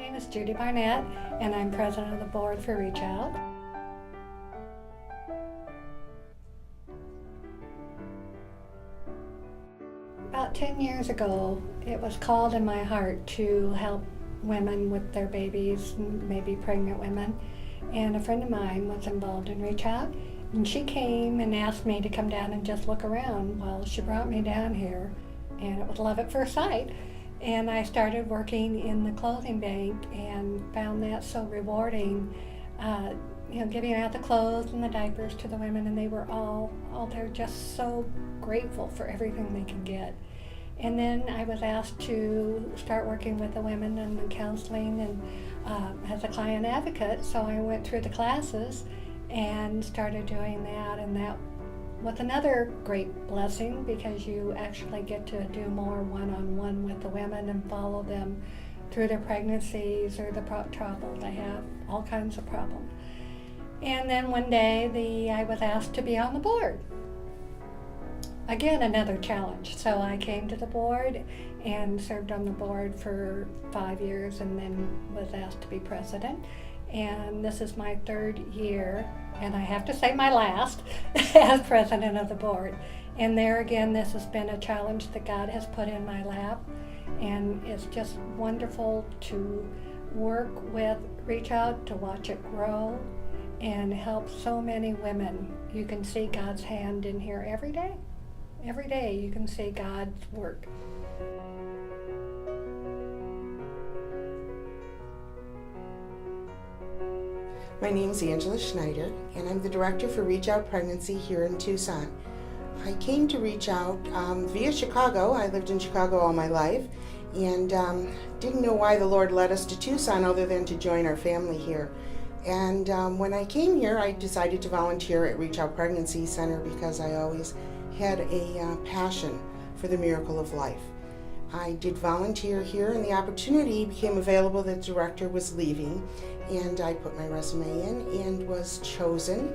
name is Judy Barnett, and I'm president of the board for Reachout. About 10 years ago, it was called in my heart to help women with their babies, maybe pregnant women. And a friend of mine was involved in Reachout, and she came and asked me to come down and just look around. Well, she brought me down here, and it was love at first sight. And I started working in the clothing bank and found that so rewarding. Giving out the clothes and the diapers to the women, and they were all they're just so grateful for everything they can get. And then I was asked to start working with the women and the counseling and as a client advocate. So I went through the classes and started doing that, and that was another great blessing because you actually get to do more one-on-one with the women and follow them through their pregnancies or the trouble they have, all kinds of problems. And then one day I was asked to be on the board. Again, another challenge. So I came to the board and served on the board for 5 years and then was asked to be president. And this is my 3rd year, and I have to say my last, as president of the board. And there again, this has been a challenge that God has put in my lap, and it's just wonderful to work with Reachout, to watch it grow and help so many women. You can see God's hand in here every day. Every day you can see God's work. My name's Angela Schneider, and I'm the director for Reachout Pregnancy here in Tucson. I came to Reachout via Chicago. I lived in Chicago all my life, and didn't know why the Lord led us to Tucson other than to join our family here. And when I came here, I decided to volunteer at Reachout Pregnancy Center because I always had a passion for the miracle of life. I did volunteer here, and the opportunity became available that the director was leaving, and I put my resume in and was chosen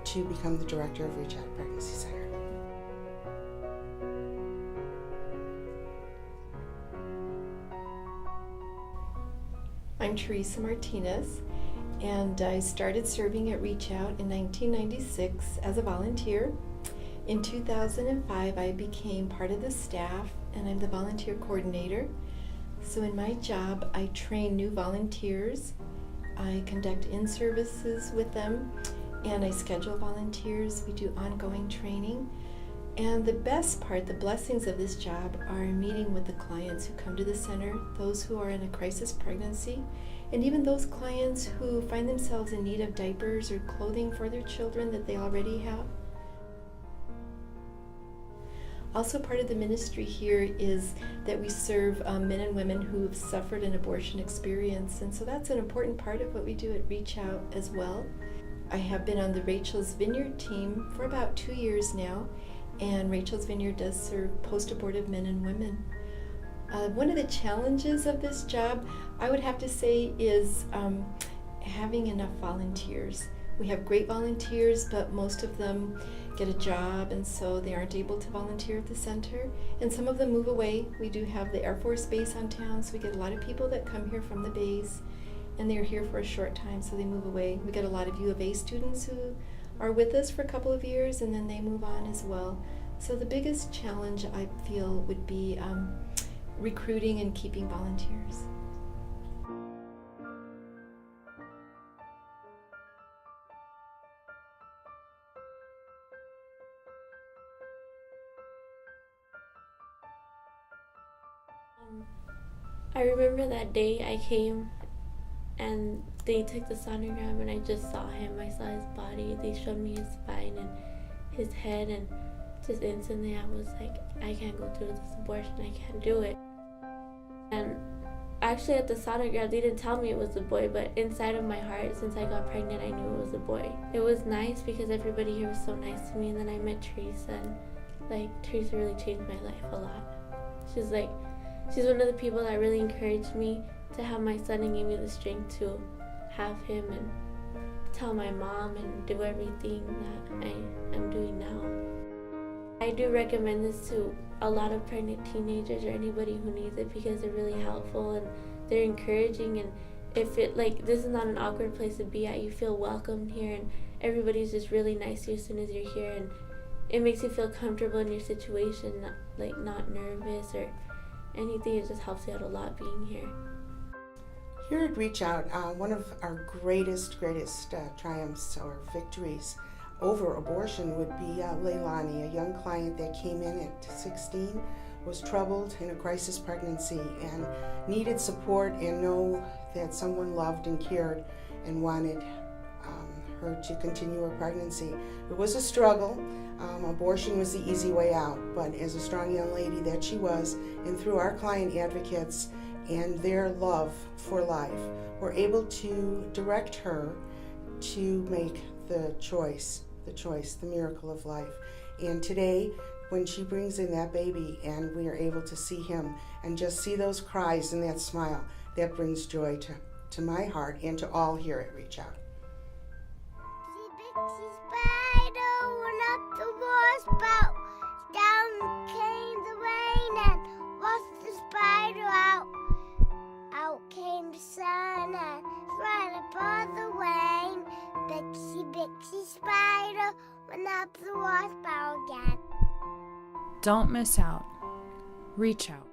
to become the director of Reachout Pregnancy Center. I'm Teresa Martinez, and I started serving at Reachout in 1996 as a volunteer. In 2005, I became part of the staff, and I'm the volunteer coordinator. So in my job, I train new volunteers, I conduct in-services with them, and I schedule volunteers. We do ongoing training. And the best part, the blessings of this job, are meeting with the clients who come to the center, those who are in a crisis pregnancy, and even those clients who find themselves in need of diapers or clothing for their children that they already have. Also, part of the ministry here is that we serve men and women who've suffered an abortion experience, and so that's an important part of what we do at Reachout as well. I have been on the Rachel's Vineyard team for about 2 years now, and Rachel's Vineyard does serve post-abortive men and women. One of the challenges of this job, I would have to say, is having enough volunteers. We have great volunteers, but most of them get a job, and so they aren't able to volunteer at the center. And some of them move away. We do have the Air Force Base on town, so we get a lot of people that come here from the base, and they're here for a short time, so they move away. We get a lot of U of A students who are with us for a couple of years, and then they move on as well. So the biggest challenge, I feel, would be recruiting and keeping volunteers. I remember that day I came and they took the sonogram and I just saw him. I saw his body. They showed me his spine and his head, and just instantly I was like, I can't go through this abortion. I can't do it. And actually at the sonogram they didn't tell me it was a boy, but inside of my heart, since I got pregnant, I knew it was a boy. It was nice because everybody here was so nice to me, and then I met Teresa, and Teresa really changed my life a lot. She's one of the people that really encouraged me to have my son and gave me the strength to have him and tell my mom and do everything that I am doing now. I do recommend this to a lot of pregnant teenagers or anybody who needs it because they're really helpful and they're encouraging, and if it, like, this is not an awkward place to be at. You feel welcomed here, and everybody's just really nice to you as soon as you're here, and it makes you feel comfortable in your situation, not nervous or anything. It just helps you out a lot being here. Here at Reachout, one of our greatest triumphs or victories over abortion would be Leilani, a young client that came in at 16, was troubled in a crisis pregnancy and needed support and know that someone loved and cared and wanted her to continue her pregnancy. It was a struggle. Abortion was the easy way out, but as a strong young lady that she was, and through our client advocates and their love for life, we're able to direct her to make the choice, the miracle of life. And today, when she brings in that baby and we are able to see him and just see those cries and that smile, that brings joy to my heart and to all here at Reachout. Spider went up the wall spout. Down came the rain and washed the spider out. Out came the sun and right above the rain. Bixie spider went up the wall spout again. Don't miss out. Reach out.